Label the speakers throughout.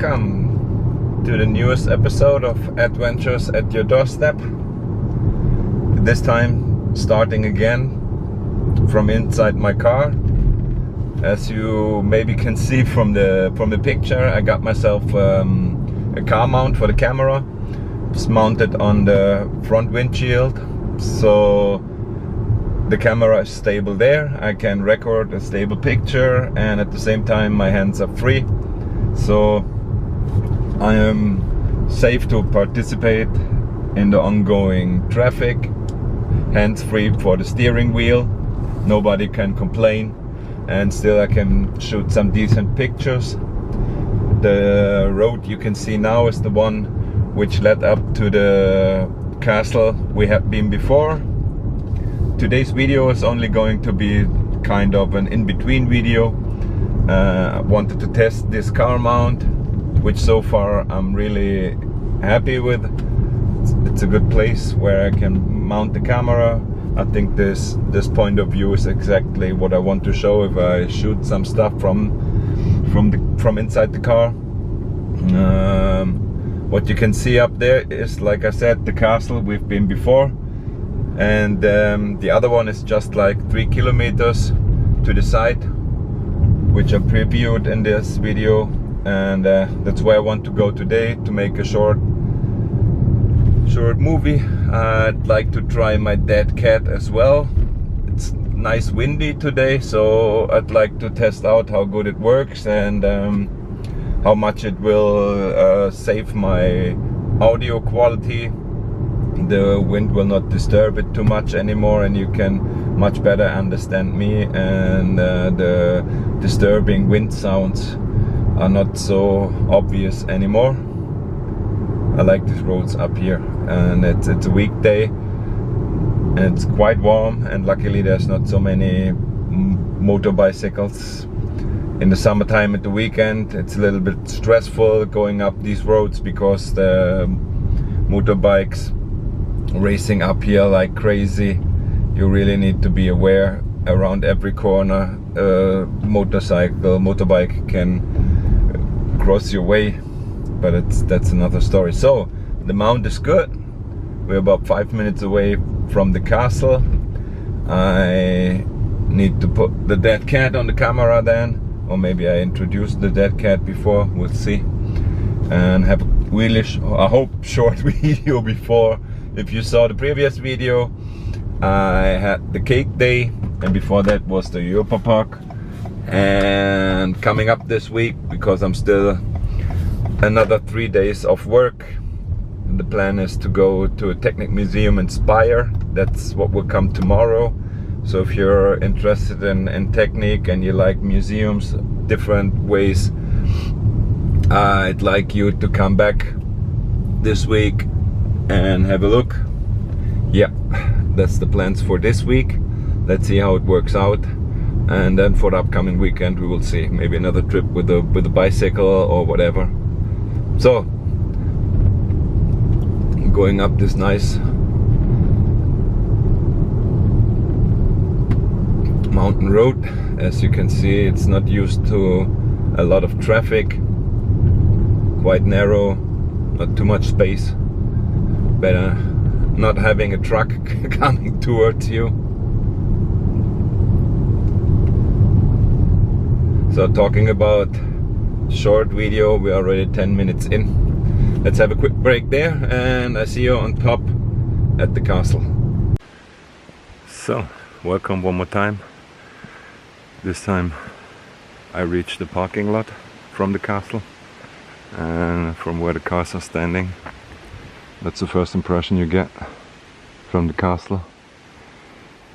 Speaker 1: welcome to the newest episode of Adventures at Your Doorstep. This time starting again from inside my car. As you maybe can see from the picture, I got myself a car mount for the camera. It's mounted on the front windshield, so the camera is stable there. I can record a stable picture, and at the same time my hands are free, so I am safe to participate in the ongoing traffic. Hands free for the steering wheel, nobody can complain, and still I can shoot some decent pictures. The road you can see now is the one which led up to the castle we have been before. Today's video is only going to be kind of an in-between video. I wanted to test this car mount, which so far I'm really happy with. It's a good place where I can mount the camera. I think this point of view is exactly what I want to show if I shoot some stuff from inside the car. What you can see up there is, like I said, the castle we've been before, and the other one is just like 3 kilometers to the side, which I previewed in this video, and that's where I want to go today to make a short movie. I'd like to try my dead cat as well. It's nice windy today, so I'd like to test out how good it works and how much it will save my audio quality. The wind will not disturb it too much anymore, and you can much better understand me, and the disturbing wind sounds are not so obvious anymore. I like these roads up here, and it's a weekday and it's quite warm, and luckily there's not so many motorbicycles. In the summertime at the weekend it's a little bit stressful going up these roads because the motorbikes racing up here like crazy. You really need to be aware. Around every corner a motorbike can cross your way, but that's another story. So the mount is good. We're about 5 minutes away from the castle. I need to put the dead cat on the camera then, or maybe I introduced the dead cat before, we'll see, and have a really I hope short video before. If you saw the previous video, I had the cake day, and before that was the Europa Park. And coming up this week, because I'm still another 3 days of work, the plan is to go to a Technic Museum in Speyer. That's what will come tomorrow. So if you're interested in technique and you like museums, different ways, I'd like you to come back this week and have a look. Yeah, that's the plans for this week. Let's see how it works out, and then for the upcoming weekend we will see, maybe another trip with a bicycle or whatever. So going up this nice mountain road, as you can see, it's not used to a lot of traffic, quite narrow, not too much space. Better not having a truck coming towards you. So talking about short video, we're already 10 minutes in. Let's have a quick break there, and I see you on top at the castle. So welcome one more time. This time I reached the parking lot from the castle, and from where the cars are standing. That's the first impression you get from the castle.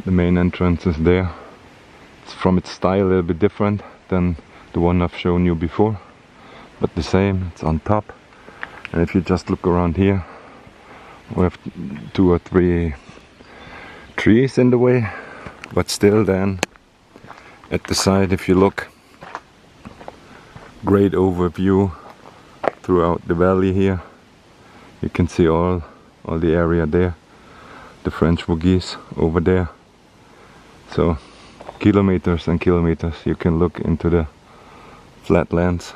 Speaker 1: The main entrance is there. It's from its style a little bit different than the one I've shown you before, but the same. It's on top, and if you just look around here, we have 2 or 3 trees in the way, but still then at the side, if you look, great overview throughout the valley here. You can see all the area there, the French Vosges over there. So kilometers and kilometers you can look into the flatlands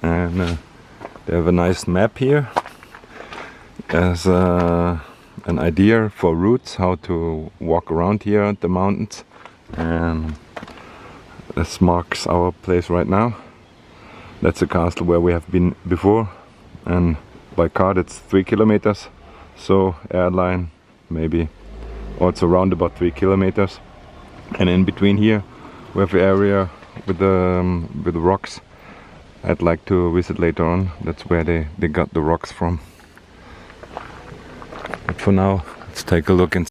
Speaker 1: and They have a nice map here as an idea for routes, how to walk around here at the mountains. And this marks our place right now. That's a castle where we have been before, and by car it's 3 kilometers, so airline maybe also around about 3 kilometers. And in between here we have the area with the rocks I'd like to visit later on. That's where they got the rocks from. But for now, let's take a look inside.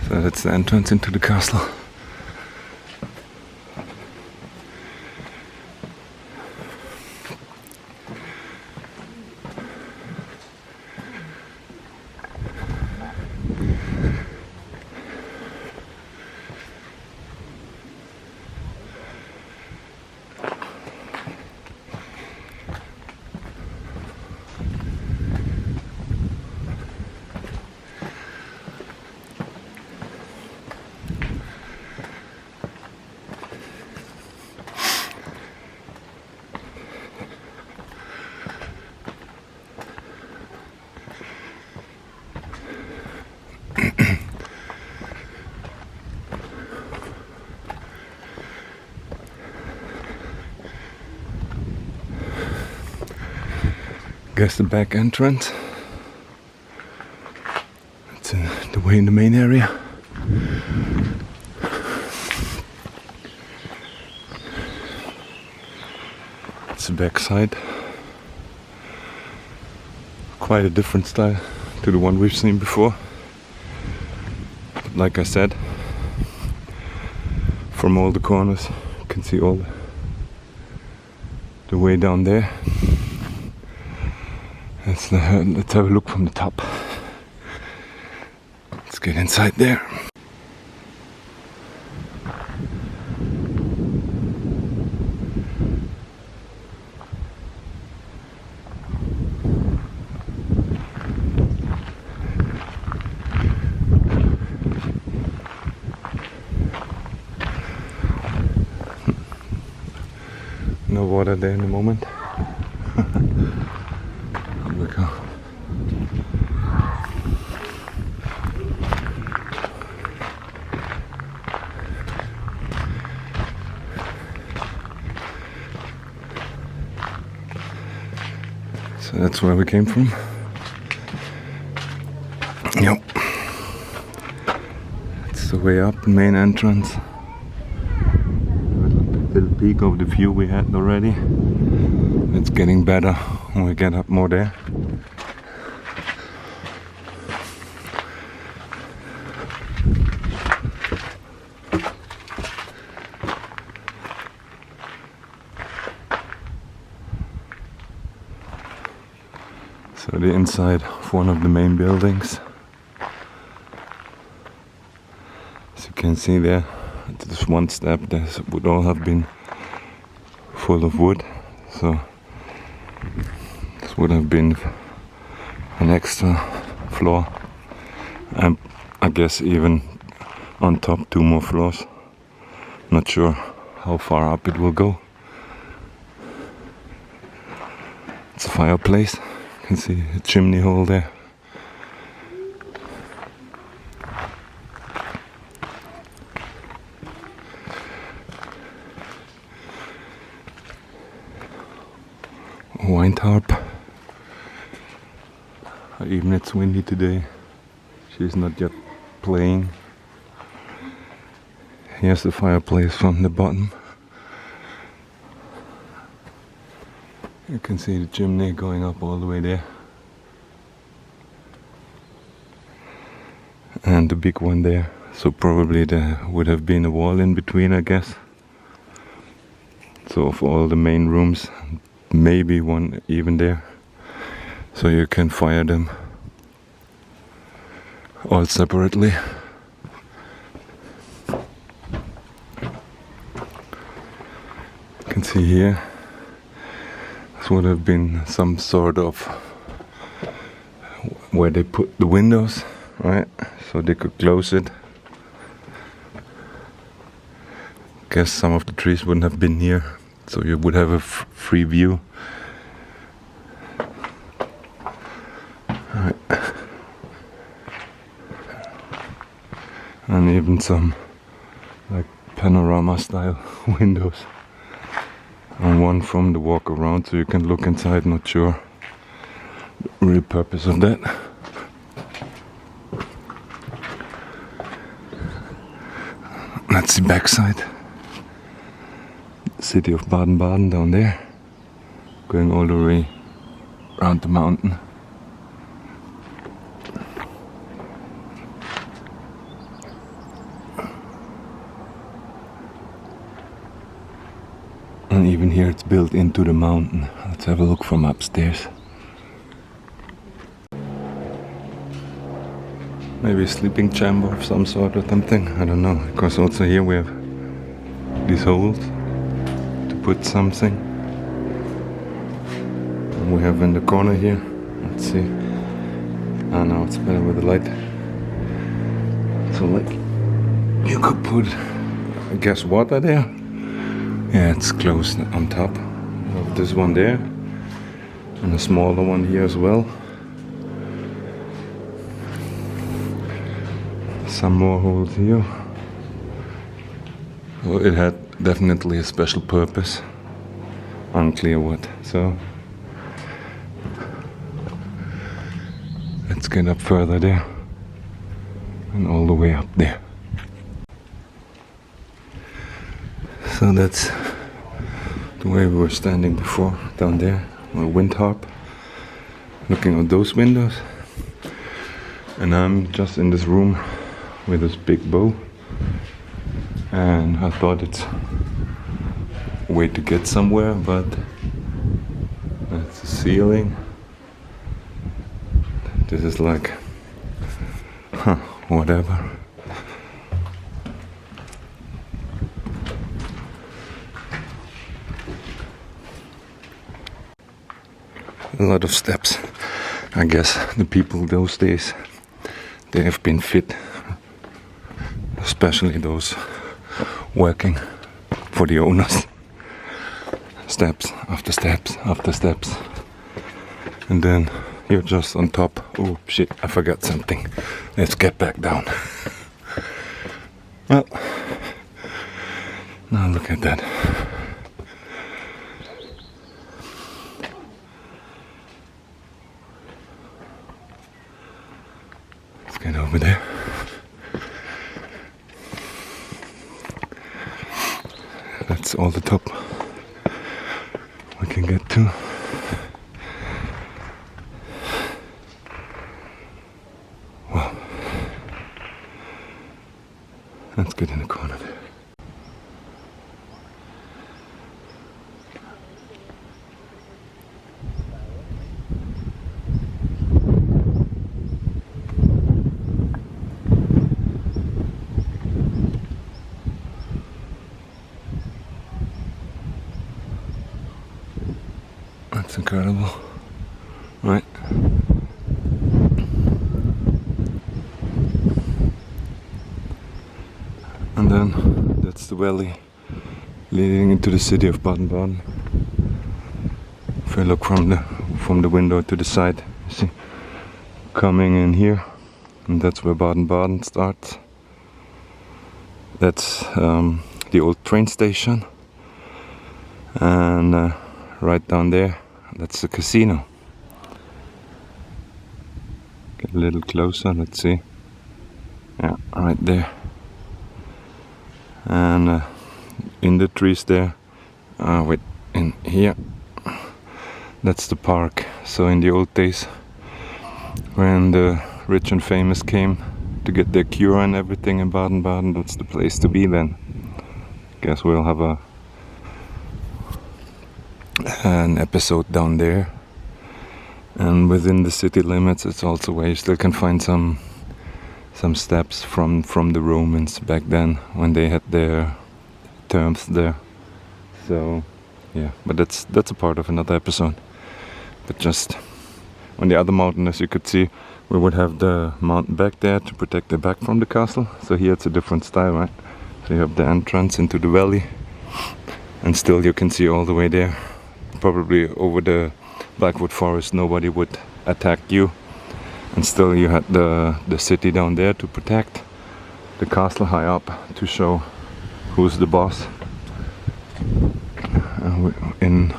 Speaker 1: So that's the entrance into the castle. Guess the back entrance. It's the way in the main area. It's the back side. Quite a different style to the one we've seen before. But like I said, from all the corners you can see all the way down there. Let's have a look from the top. Let's get inside there. No water there in the moment. Here we go. So that's where we came from. Yep. That's the way up, the main entrance. Little peek of the view we had already. It's getting better when we get up more there. So the inside of one of the main buildings. As you can see there, this one step that would all have been full of wood, so this would have been an extra floor, and I guess even on top 2 more floors. Not sure how far up it will go. It's a fireplace, you can see a chimney hole there. Wine tarp. Even it's windy today. She's not yet playing. Here's the fireplace from the bottom. You can see the chimney going up all the way there. And the big one there. So probably there would have been a wall in between, I guess. So of all the main rooms, maybe one even there. so you can fire them all separately. You can see here, this would have been some sort of where they put the windows, right? So they could close it. Guess some of the trees wouldn't have been here, so you would have a free view. Right. And even some like panorama style windows, and one from the walk around, so you can look inside. Not sure the real purpose of that. That's the backside. City of Baden-Baden down there, going all the way around the mountain. And even here it's built into the mountain. Let's have a look from upstairs. Maybe a sleeping chamber of some sort or something, I don't know. Because also here we have these holes to put something. And we have in the corner here, let's see. Ah, now it's better with the light. So like, you could put, I guess, water there. Yeah, it's closed on top. We have this one there, and a smaller one here as well. Some more holes here. Well, it had definitely a special purpose. Unclear what. So let's get up further there and all the way up there. So that's the way we were standing before, down there, on a wind harp, looking at those windows. And I'm just in this room with this big bow, and I thought it's a way to get somewhere, but that's the ceiling. This is like, whatever. A lot of steps. I guess the people those days, they have been fit, especially those working for the owners. Steps after steps after steps, and then you're just on top. Oh shit, I forgot something. Let's get back down. Well, now look at that. Let's get over there. That's all the top we can get to. Wow. Let's get in the corner there. That's incredible, right? And then that's the valley leading into the city of Baden-Baden. If I look from the window to the side, you see, coming in here, and that's where Baden-Baden starts. That's the old train station, and right down there, that's the casino. Get a little closer, let's see. Yeah, right there. And in the trees there, wait, in here, that's the park. So in the old days, when the rich and famous came to get their cure and everything in Baden-Baden, that's the place to be then. Guess we'll have an episode down there And within the city limits, it's also where you still can find some steps from the Romans back then when they had their terms there. So yeah, but that's a part of another episode. But just on the other mountain, as you could see, we would have the mountain back there to protect the back from the castle. So here it's a different style, right? So you have the entrance into the valley, and still you can see all the way there. Probably over the Blackwood forest nobody would attack you, and still you had the city down there to protect, the castle high up to show who's the boss. In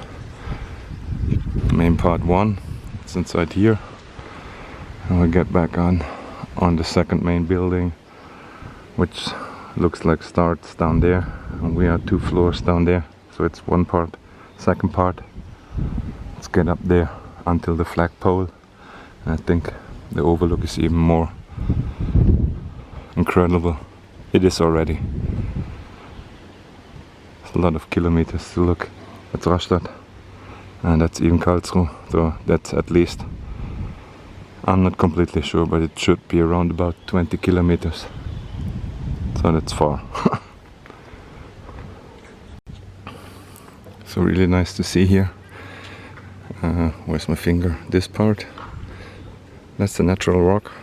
Speaker 1: main part 1, it's inside here, and we'll get back on the second main building, which looks like starts down there, and we are 2 floors down there, so it's one part. Second part, let's get up there until the flagpole. I think the overlook is even more incredible. It is already. It's a lot of kilometers to look. That's Rastatt, and that's even Karlsruhe, so that's at least, I'm not completely sure, but it should be around about 20 kilometers. So that's far. So really nice to see here. Where's my finger? This part. That's the natural rock,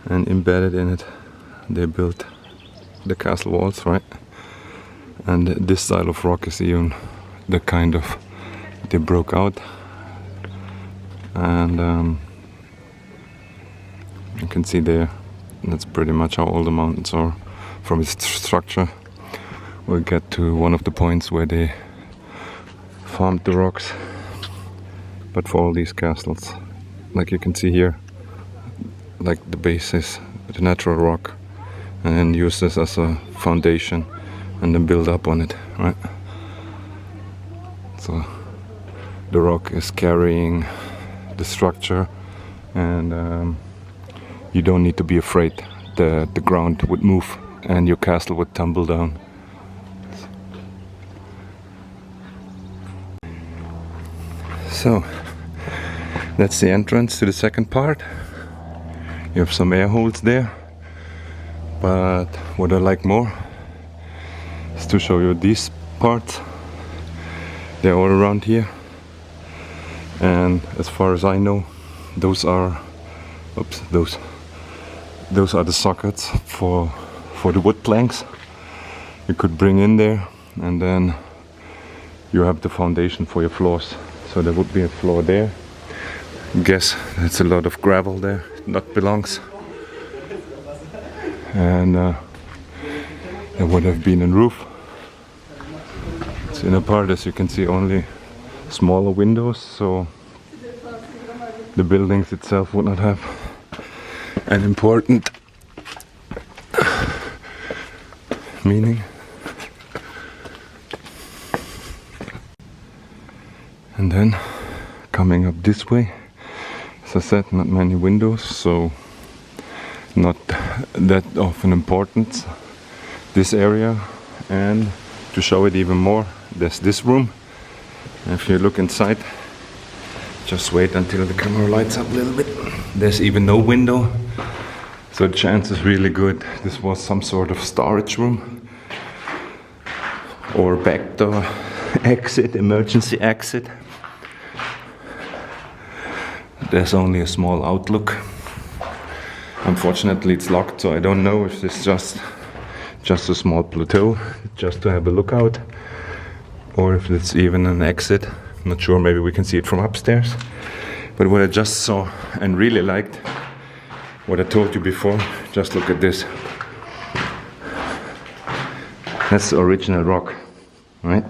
Speaker 1: and embedded in it they built the castle walls, right? And this style of rock is even the kind of, they broke out, and you can see there, that's pretty much how all the mountains are from its structure. We'll get to one of the points where they farmed the rocks, but for all these castles, like you can see here, like the base is the natural rock, and then use this as a foundation and then build up on it, right? So the rock is carrying the structure, and you don't need to be afraid the ground would move and your castle would tumble down. So that's the entrance to the second part. You have some air holes there, but what I like more is to show you these parts. They're all around here, and as far as I know, those are those are the sockets for the wood planks you could bring in there, and then you have the foundation for your floors. So there would be a floor there. Guess that's a lot of gravel there that belongs, and there would have been a roof. It's in a part, as you can see, only smaller windows, so the buildings itself would not have an important meaning. And then coming up this way, as I said, not many windows, so not that of an importance, this area. And to show it even more, there's this room. And if you look inside, just wait until the camera lights up a little bit, there's even no window, so the chance is really good this was some sort of storage room or back door exit, emergency exit. There's only a small outlook. Unfortunately it's locked, so I don't know if it's just a small plateau just to have a lookout, or if it's even an exit. I'm not sure, maybe we can see it from upstairs. But what I just saw and really liked, what I told you before, just look at this. That's the original rock, right?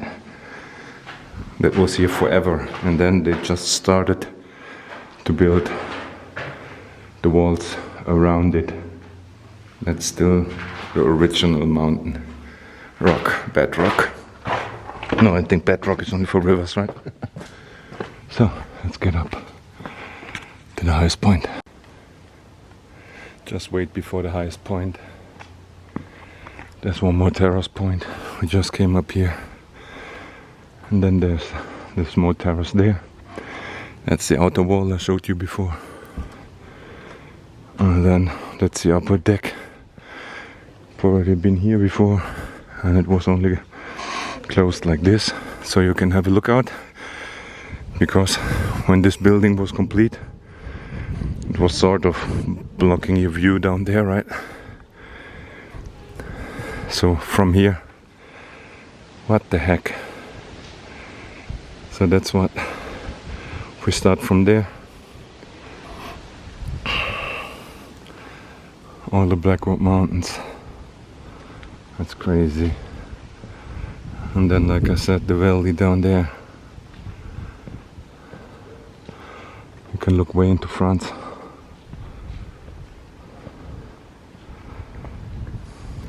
Speaker 1: That was here forever, and then they just started to build the walls around it. That's still the original mountain rock, bedrock. No, I think bedrock is only for rivers, right? So let's get up to the highest point. Just wait before the highest point. There's one more terrace point. We just came up here, and then there's more terrace there. That's the outer wall I showed you before. And then that's the upper deck. I've already been here before, and it was only closed like this, so you can have a look out. Because when this building was complete, it was sort of blocking your view down there, right? So from here, what the heck? So that's what, if we start from there, all the Blackwood Mountains, that's crazy. And then, like I said, the valley down there. You can look way into France.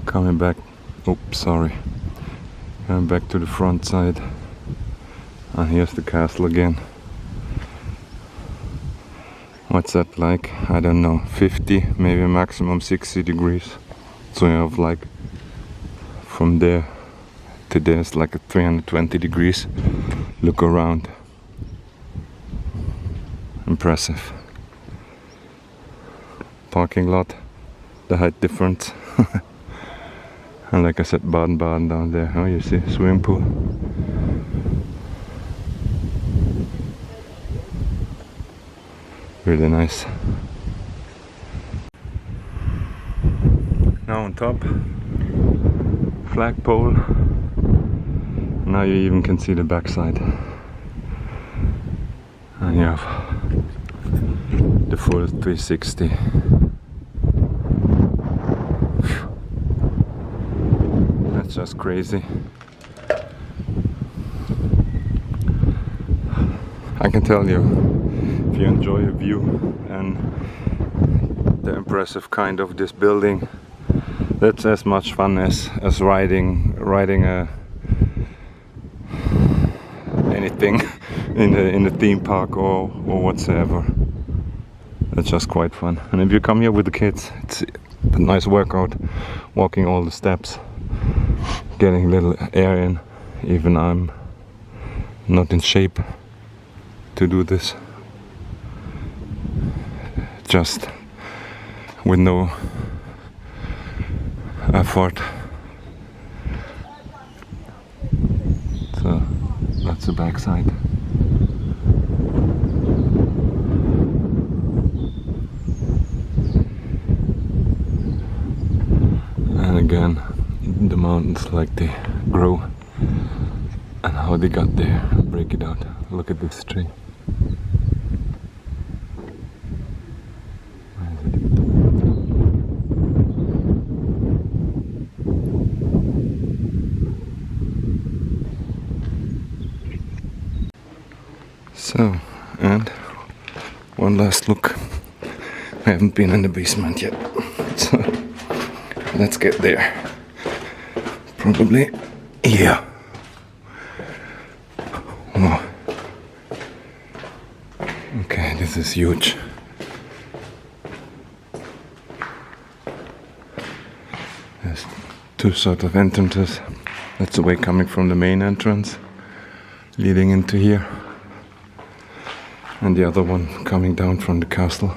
Speaker 1: Coming back, oops, sorry. Coming back to the front side. And here's the castle again. What's that like? I don't know, 50, maybe maximum 60 degrees. So you have like, from there to there it's like a 320 degrees. Look around. Impressive. Parking lot, the height difference. And like I said, Baden-Baden down there. Oh, you see, swimming pool. Really nice. Now on top, flagpole. Now you even can see the backside. And you have the full 360. That's just crazy. I can tell you, if you enjoy a view and the impressive kind of this building, that's as much fun as riding anything in a theme park or whatsoever. That's just quite fun. And if you come here with the kids, it's a nice workout, walking all the steps, getting a little air in. Even I'm not in shape to do this. Just with no effort. So that's the backside. And again, the mountains, like they grow and how they got there. Break it out. Look at this tree. So, and one last look. I haven't been in the basement yet, so let's get there. Probably here. Oh. Okay, this is huge. There's two sort of entrances. That's the way coming from the main entrance, leading into here. And the other one coming down from the castle.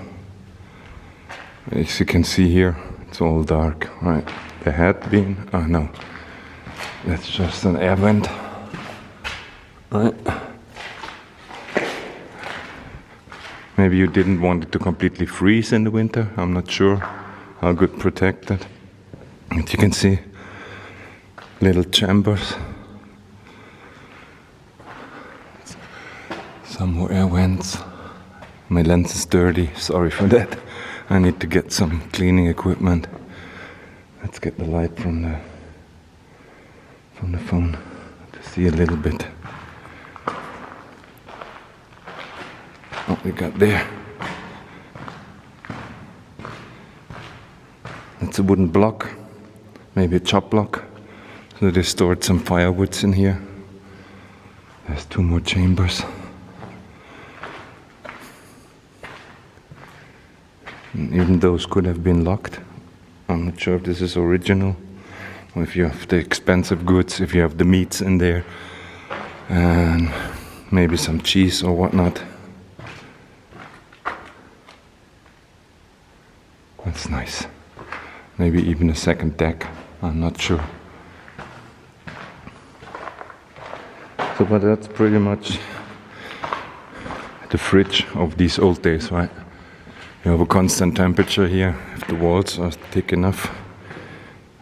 Speaker 1: As you can see here, it's all dark, right? There had been, oh no, that's just an air vent, right? Maybe you didn't want it to completely freeze in the winter. I'm not sure how good protected. But you can see little chambers. Some more air vents. My lens is dirty, sorry for that. I need to get some cleaning equipment. Let's get the light from the phone to see a little bit what we got there. That's a wooden block, maybe a chop block. So they stored some firewoods in here. There's two more chambers. And even those could have been locked. I'm not sure if this is original, or if you have the expensive goods, if you have the meats in there, and maybe some cheese or whatnot. looks nice. Maybe even a second deck, I'm not sure. So, but that's pretty much the fridge of these old days, right? You have a constant temperature here if the walls are thick enough.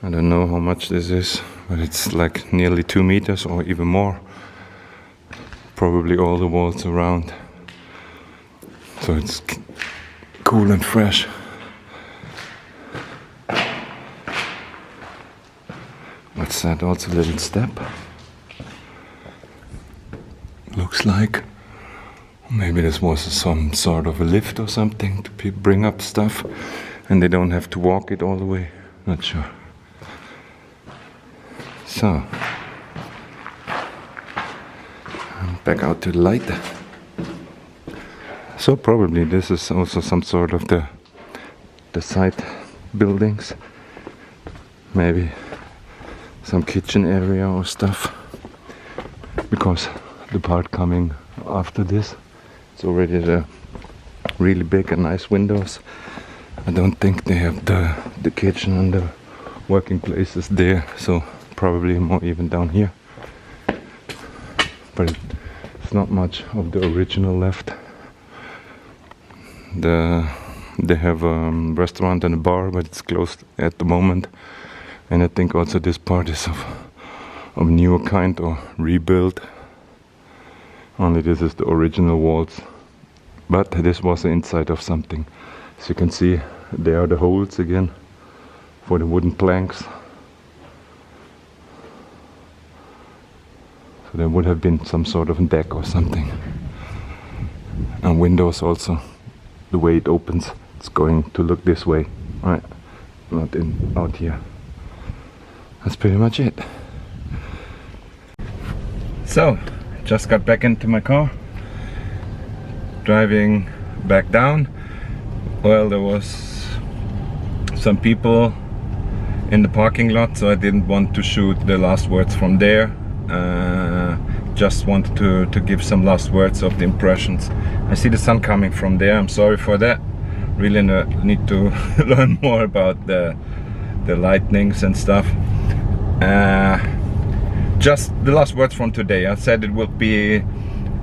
Speaker 1: I don't know how much this is, but it's like nearly 2 meters or even more. Probably all the walls around. So it's cool and fresh. What's that? Also a little step. Looks like. Maybe this was some sort of a lift or something to bring up stuff and they don't have to walk it all the way. Not sure. So, back out to the light. So probably this is also some sort of the side buildings. Maybe some kitchen area or stuff. Because the part coming after this, it's already the really big and nice windows. I don't think they have the kitchen and the working places there, so probably more even down here. But it's not much of the original left. They have a restaurant and a bar, but it's closed at the moment. And I think also this part is of newer kind or rebuilt. Only this is the original walls. But this was the inside of something. As you can see, there are the holes again for the wooden planks. So there would have been some sort of deck or something. And windows also. The way it opens, it's going to look this way, right? Not out here. That's pretty much it. So, just got back into my car, driving back down. Well, there was some people in the parking lot, so I didn't want to shoot the last words from there. Just wanted to give some last words of the impressions. I see the sun coming from there. I'm sorry for that. Really need to learn more about the lightnings and stuff. Just the last words from today. I said it would be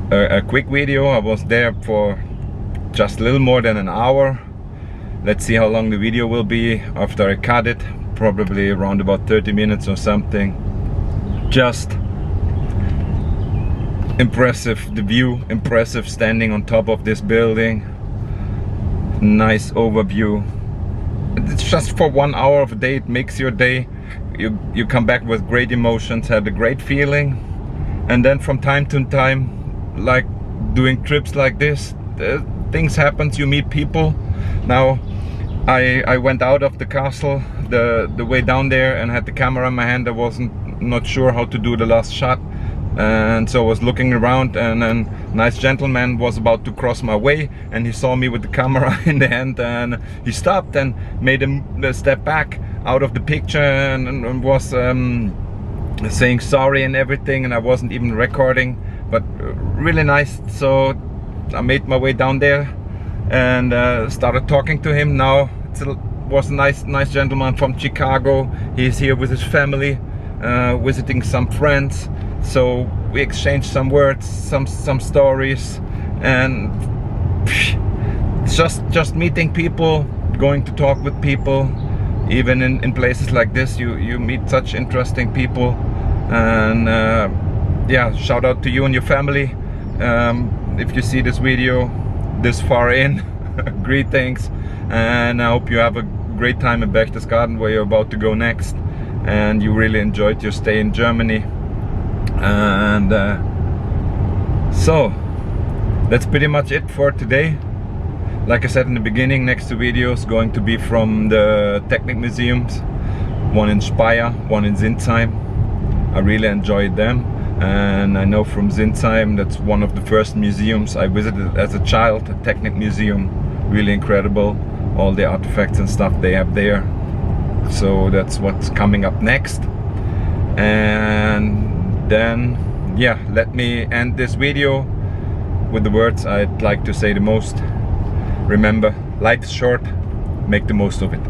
Speaker 1: a quick video. I was there for just a little more than an hour. Let's see how long the video will be after I cut it. Probably around about 30 minutes or something. Just impressive, the view, impressive standing on top of this building. Nice overview. It's just for 1 hour of a day, it makes your day. You come back with great emotions, had a great feeling. And then from time to time, like doing trips like this, things happen, you meet people. Now I went out of the castle the way down there and had the camera in my hand. I not sure how to do the last shot. And so I was looking around, and a nice gentleman was about to cross my way, and he saw me with the camera in the hand, and he stopped and made a step back out of the picture and was saying sorry and everything, and I wasn't even recording, but really nice. So I made my way down there and started talking to him. Now it was a nice gentleman from Chicago. He's here with his family, visiting some friends. So we exchanged some words, some stories, and just meeting people, going to talk with people. Even in places like this, you meet such interesting people. And yeah, shout out to you and your family. If you see this video this far in, greetings, and I hope you have a great time in Berchtesgaden, where you're about to go next, and you really enjoyed your stay in Germany. And so that's pretty much it for today. Like I said in the beginning, next two videos going to be from the Technik museums, one in Speyer, one in Sinsheim. I really enjoyed them, and I know from Sinsheim that's one of the first museums I visited as a child, a Technik museum. Really incredible, all the artifacts and stuff they have there. So that's what's coming up next. And then, yeah, let me end this video with the words I'd like to say the most. Remember, life is short, make the most of it.